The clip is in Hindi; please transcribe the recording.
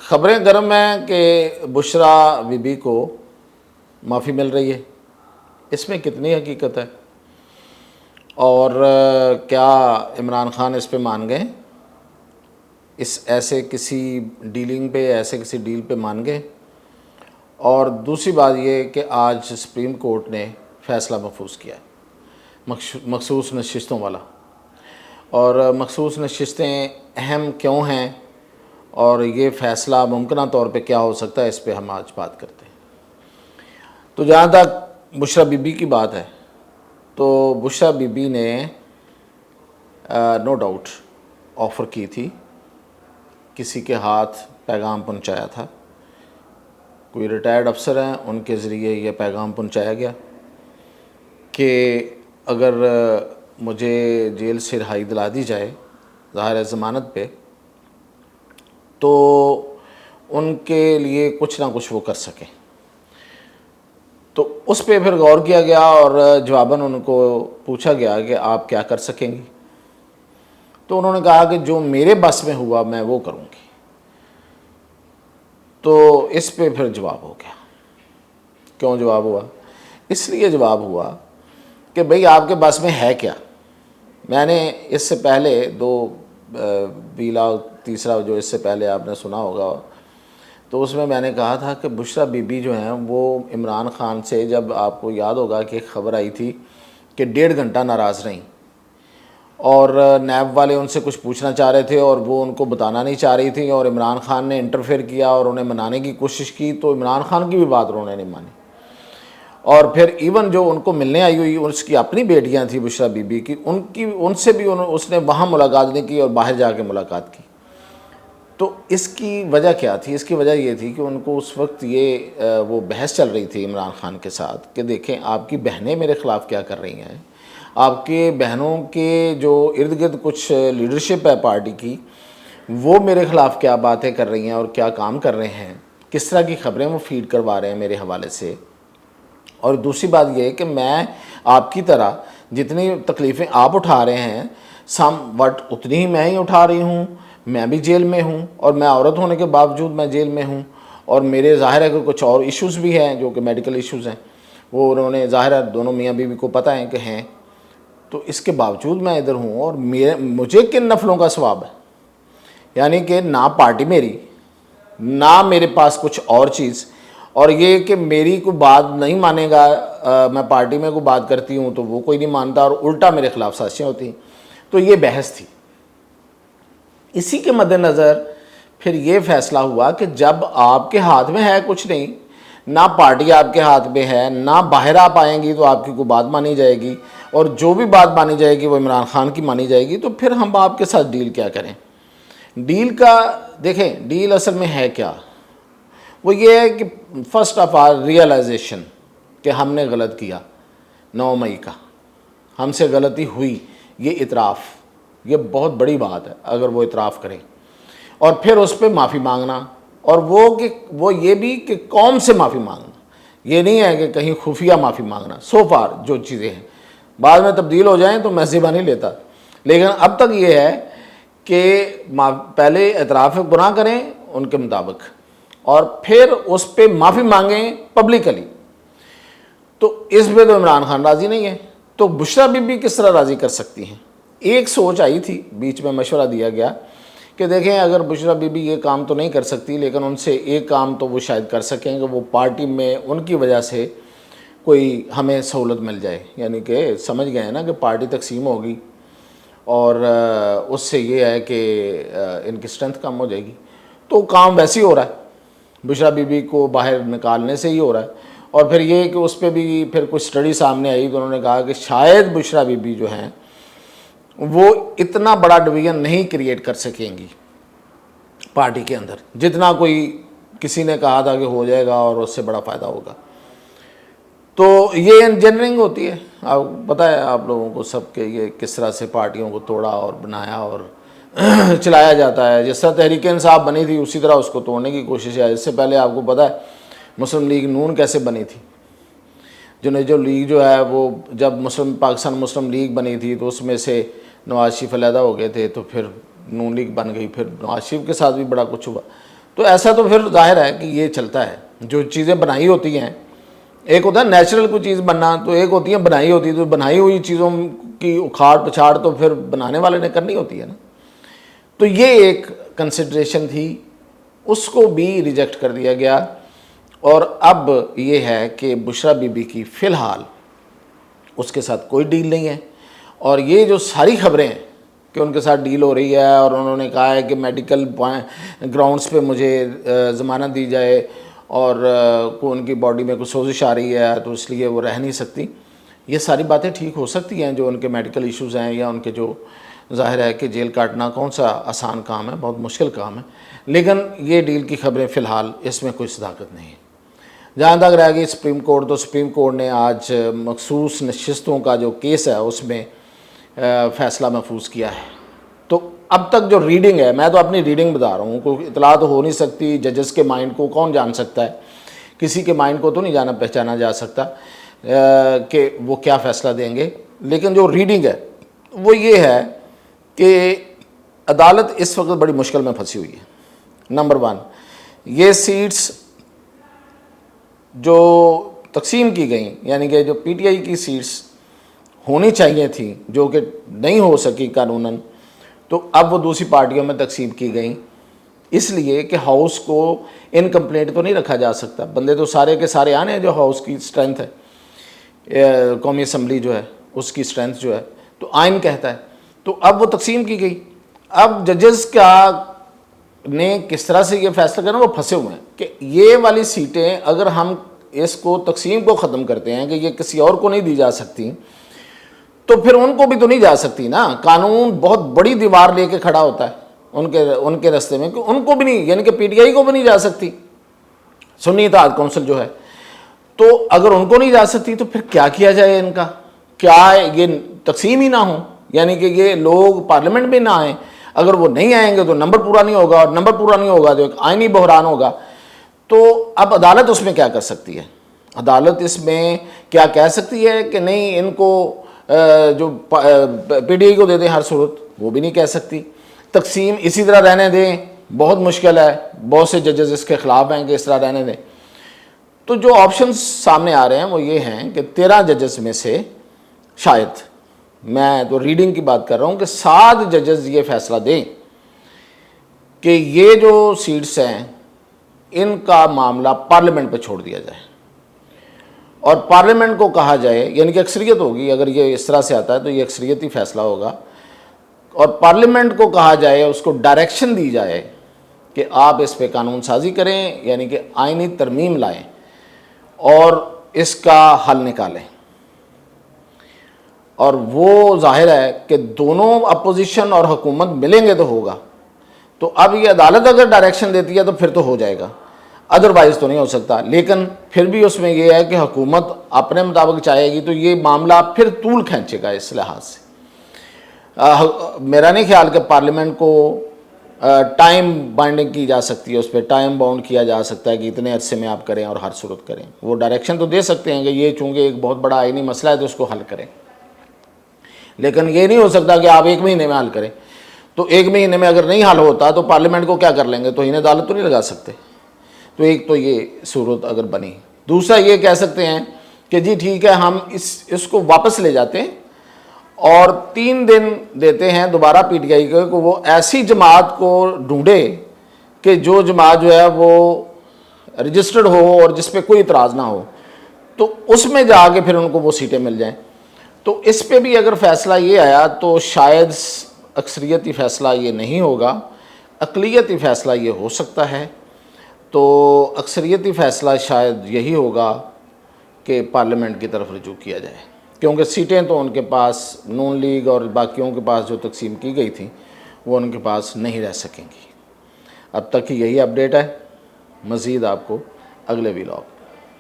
ख़बरें गर्म हैं कि बुशरा बीबी को माफ़ी मिल रही है। इसमें कितनी हकीकत है और क्या इमरान खान इस पे मान गए? इस ऐसे किसी डीलिंग पे, ऐसे किसी डील पे मान गए? और दूसरी बात ये कि आज सुप्रीम कोर्ट ने फ़ैसला महफूज किया है मखसूस नशिस्तों वाला। और मखसूस नशिस्तें अहम क्यों हैं और ये फ़ैसला मुमकिन तौर पे क्या हो सकता है, इस पे हम आज बात करते हैं। तो जहाँ तक बुशरा बीबी की बात है, तो बुशरा बीबी ने नो डाउट ऑफ़र की थी, किसी के हाथ पैगाम पहुँचाया था, कोई रिटायर्ड अफसर हैं उनके ज़रिए ये पैगाम पहुँचाया गया कि अगर मुझे जेल से रिहाई दिला दी जाए ज़ाहिर है ज़मानत पे, तो उनके लिए कुछ ना कुछ वो कर सकें। तो उस पे फिर गौर किया गया और जवाबन उनको पूछा गया कि आप क्या कर सकेंगी। तो उन्होंने कहा कि जो मेरे बस में हुआ मैं वो करूँगी। तो इस पे फिर जवाब हो गया। क्यों जवाब हुआ? इसलिए जवाब हुआ कि भाई आपके बस में है क्या। मैंने इससे पहले दो बीला तीसरा जो इससे पहले आपने सुना होगा, तो उसमें मैंने कहा था कि बुशरा बीबी जो हैं वो इमरान खान से, जब आपको याद होगा कि खबर आई थी कि 1.5 घंटा नाराज़ रहीं और नैब वाले उनसे कुछ पूछना चाह रहे थे और वो उनको बताना नहीं चाह रही थी और इमरान खान ने इंटरफेयर किया और उन्हें मनाने की कोशिश की, तो इमरान खान की भी बात उन्होंने नहीं मानी। और फिर इवन जो उनको मिलने आई हुई उसकी अपनी बेटियां थी बुशरा बीबी की, उनसे भी उसने वहाँ मुलाकात नहीं की और बाहर जाके मुलाकात की। तो इसकी वजह क्या थी? इसकी वजह ये थी कि उनको उस वक्त ये वो बहस चल रही थी इमरान खान के साथ कि देखें आपकी बहनें मेरे ख़िलाफ़ क्या कर रही हैं, आपके बहनों के जो इर्द गिर्द कुछ लीडरशिप है पार्टी की, वो मेरे ख़िलाफ़ क्या बातें कर रही हैं और क्या काम कर रहे हैं, किस तरह की ख़बरें वो फीड करवा रहे हैं मेरे हवाले से। और दूसरी बात यह है कि मैं आपकी तरह जितनी तकलीफ़ें आप उठा रहे हैं सम वट उतनी ही मैं ही उठा रही हूँ। मैं भी जेल में हूँ और मैं औरत होने के बावजूद मैं जेल में हूँ और मेरे ज़ाहिर है कि कुछ और इश्यूज़ भी हैं जो कि मेडिकल इश्यूज़ हैं, वो उन्होंने ज़ाहिर है दोनों मियाँ बीवी को पता है कि हैं। तो इसके बावजूद मैं इधर हूँ और मुझे किन नफलों का सवाब है, यानी कि ना पार्टी मेरी, ना मेरे पास कुछ और चीज़, और ये कि मेरी कोई बात नहीं मानेगा, मैं पार्टी में कोई बात करती हूँ तो वो कोई नहीं मानता और उल्टा मेरे ख़िलाफ़ साजिशें होती। तो ये बहस थी। इसी के मद्देनज़र फिर ये फ़ैसला हुआ कि जब आपके हाथ में है कुछ नहीं, ना पार्टी आपके हाथ में है, ना बाहर आप आएंगी तो आपकी कोई बात मानी जाएगी और जो भी बात मानी जाएगी वो इमरान खान की मानी जाएगी, तो फिर हम आपके साथ डील क्या करें। डील का देखें, डील असल में है क्या? वो ये है कि फ़र्स्ट ऑफ ऑल रियलाइजेशन कि हमने गलत किया, 9 मई का हमसे गलती हुई, ये इतराफ़, ये बहुत बड़ी बात है अगर वो इतराफ़ करें। और फिर उस पर माफ़ी मांगना, और वो ये भी कि कौम से माफ़ी मांगना, ये नहीं है कि कहीं खुफिया माफ़ी मांगना। सो फार जो चीज़ें हैं बाद में तब्दील हो जाएं तो मैं ज़िम्मा नहीं लेता, लेकिन अब तक ये है कि पहले एतराफ़ गुनाह करें उनके मुताबिक और फिर उस पर माफ़ी मांगें पब्लिकली। तो इस पर तो इमरान खान राज़ी नहीं है, तो बुशरा बीबी किस तरह राज़ी कर सकती हैं? एक सोच आई थी, बीच में मशवरा दिया गया कि देखें अगर बुशरा बीबी ये काम तो नहीं कर सकती, लेकिन उनसे एक काम तो वो शायद कर सकेंगे, वो पार्टी में उनकी वजह से कोई हमें सहूलत मिल जाए, यानी कि समझ गए हैं ना कि पार्टी तकसीम होगी और उससे ये है कि इनकी स्ट्रेंथ कम हो जाएगी। तो काम वैसे ही हो रहा है, बुशरा बीबी को बाहर निकालने से ही हो रहा है। और फिर ये कि उस पर भी फिर कुछ स्टडी सामने आई तो उन्होंने कहा कि शायद बुशरा बीबी जो हैं वो इतना बड़ा डिवीज़न नहीं क्रिएट कर सकेंगी पार्टी के अंदर जितना कोई किसी ने कहा था कि हो जाएगा और उससे बड़ा फ़ायदा होगा। तो ये इंजीनियरिंग होती है, आप पता है आप लोगों को सब के ये किस तरह से पार्टियों को तोड़ा और बनाया और चलाया जाता है। जिस तरह तहरीक इंसाफ बनी थी उसी तरह उसको तोड़ने की कोशिश है। इससे पहले आपको पता है मुस्लिम लीग नून कैसे बनी थी, जो लीग जो है वो जब पाकिस्तान मुस्लिम लीग बनी थी तो उसमें से नवाज शरीफ अलहदा हो गए थे, तो फिर नून लीग बन गई, फिर नवाज शरीफ के साथ भी बड़ा कुछ हुआ। तो ऐसा तो फिर जाहिर है कि ये चलता है। जो चीज़ें बनाई होती हैं, एक होता है नेचुरल कोई चीज़ बनना, तो एक होती है बनाई होती है। तो बनाई हुई चीज़ों की उखाड़ पछाड़ तो फिर बनाने वाले ने करनी होती है ना। तो ये एक कंसिडरेशन थी, उसको भी रिजेक्ट कर दिया गया। और अब ये है कि बुशरा बीबी की फ़िलहाल उसके साथ कोई डील नहीं है। और ये जो सारी खबरें हैं कि उनके साथ डील हो रही है और उन्होंने कहा है कि मेडिकल ग्राउंड्स पे मुझे ज़मानत दी जाए और को उनकी बॉडी में कुछ सोजिश आ रही है तो इसलिए वो रह नहीं सकती, ये सारी बातें ठीक हो सकती हैं। जो उनके मेडिकल इश्यूज़ हैं या उनके जो ज़ाहिर है कि जेल काटना कौन सा आसान काम है, बहुत मुश्किल काम है। लेकिन ये डील की खबरें फ़िलहाल इसमें कोई सदाकत नहीं है। जहाँ तक रह गई सुप्रीम कोर्ट, तो सुप्रीम कोर्ट ने आज मखसूस नशिस्तों का जो केस है उसमें फ़ैसला महफूज किया है। तो अब तक जो रीडिंग है, मैं तो अपनी रीडिंग बता रहा हूँ, कोई इतला तो हो नहीं सकती। जजेस के माइंड को कौन जान सकता है, किसी के माइंड को तो नहीं जाना पहचाना जा सकता कि वो क्या फ़ैसला देंगे। लेकिन जो रीडिंग है वो ये है कि अदालत इस वक्त बड़ी मुश्किल में फंसी हुई है। नंबर 1, ये सीट्स जो तकसीम की गई, यानी कि जो पीटीआई की सीट्स होनी चाहिए थी जो कि नहीं हो सकी कानूनन, तो अब वो दूसरी पार्टियों में तकसीम की गई, इसलिए कि हाउस को इनकम्प्लीट तो नहीं रखा जा सकता। बंदे तो सारे के सारे आने हैं जो हाउस की स्ट्रेंथ है, कौमी असम्बली जो है उसकी स्ट्रेंथ जो है, तो आइन कहता है। तो अब वो तकसीम की गई। अब जजेस का ने किस तरह से ये फैसला करना, वो फंसे हुए हैं कि ये वाली सीटें अगर हम इसको तकसीम को ख़त्म करते हैं कि ये किसी और को नहीं दी जा सकती, तो फिर उनको भी तो नहीं जा सकती ना। कानून बहुत बड़ी दीवार लेके खड़ा होता है उनके रास्ते में, कि उनको भी नहीं, यानी कि पीटीआई को भी नहीं जा सकती, सुन्नी इत्तेहाद कौंसिल जो है। तो अगर उनको नहीं जा सकती तो फिर क्या किया जाए इनका? क्या ये तकसीम ही ना हो, यानी कि ये लोग पार्लियामेंट में ना आए? अगर वो नहीं आएंगे तो नंबर पूरा नहीं होगा, और नंबर पूरा नहीं होगा तो एक आइनी बहरान होगा। तो अब अदालत उसमें क्या कर सकती है? अदालत इसमें क्या कह सकती है कि नहीं इनको जो पीटीआई को दे दें हर सूरत? वो भी नहीं कह सकती। तकसीम इसी तरह रहने दें, बहुत मुश्किल है, बहुत से जजेस इसके ख़िलाफ़ हैं कि इस तरह रहने दें। तो जो ऑप्शंस सामने आ रहे हैं वो ये हैं कि 13 जजेस में से शायद, मैं तो रीडिंग की बात कर रहा हूँ, कि 7 जजेस ये फैसला दें कि ये जो सीट्स हैं इनका मामला पार्लियामेंट पे छोड़ दिया जाए और पार्लियामेंट को कहा जाए, यानी कि अक्सरियत होगी, अगर ये इस तरह से आता है तो ये अक्सरियती फैसला होगा, और पार्लियामेंट को कहा जाए, उसको डायरेक्शन दी जाए कि आप इस पे कानून साजी करें, यानी कि आइनी तरमीम लाएं और इसका हल निकालें। और वो जाहिर है कि दोनों अपोजिशन और हुकूमत मिलेंगे तो होगा। तो अब ये अदालत अगर डायरेक्शन देती है तो फिर तो हो जाएगा, अदरवाइज़ तो नहीं हो सकता। लेकिन फिर भी उसमें यह है कि हुकूमत अपने मुताबिक चाहेगी तो ये मामला फिर तूल खींचेगा। इस लिहाज से मेरा नहीं ख्याल कि पार्लियामेंट को टाइम बाइंडिंग की जा सकती है, उस पर टाइम बाउंड किया जा सकता है कि इतने अरसे में आप करें और हर सूरत करें। वो डायरेक्शन तो दे सकते हैं कि ये चूँकि एक बहुत बड़ा आइनी मसला है तो उसको हल करें, लेकिन ये नहीं हो सकता कि आप 1 महीने में हल करें। तो 1 महीने में अगर नहीं हल होता तो पार्लियामेंट को क्या कर लेंगे, तो इन्हें अदालत तो नहीं लगा सकते। तो एक तो ये सूरत अगर बनी। दूसरा ये कह सकते हैं कि जी ठीक है, हम इसको वापस ले जाते हैं और 3 दिन देते हैं दोबारा पीटीआई को वो ऐसी जमात को ढूंढे कि जो जमात जो है वो रजिस्टर्ड हो और जिस पे कोई इतराज़ ना हो, तो उसमें जाके फिर उनको वो सीटें मिल जाएं। तो इस पे भी अगर फ़ैसला ये आया तो शायद अक्सरियती फ़ैसला ये नहीं होगा, अक़लियती फ़ैसला ये हो सकता है। तो अक्सरियती फ़ैसला शायद यही होगा कि पार्लियामेंट की तरफ रुजू किया जाए, क्योंकि सीटें तो उनके पास, नून लीग और बाकियों के पास जो तकसीम की गई थी वो उनके पास नहीं रह सकेंगी। अब तक की यही अपडेट है, मज़ीद आपको अगले व्लॉग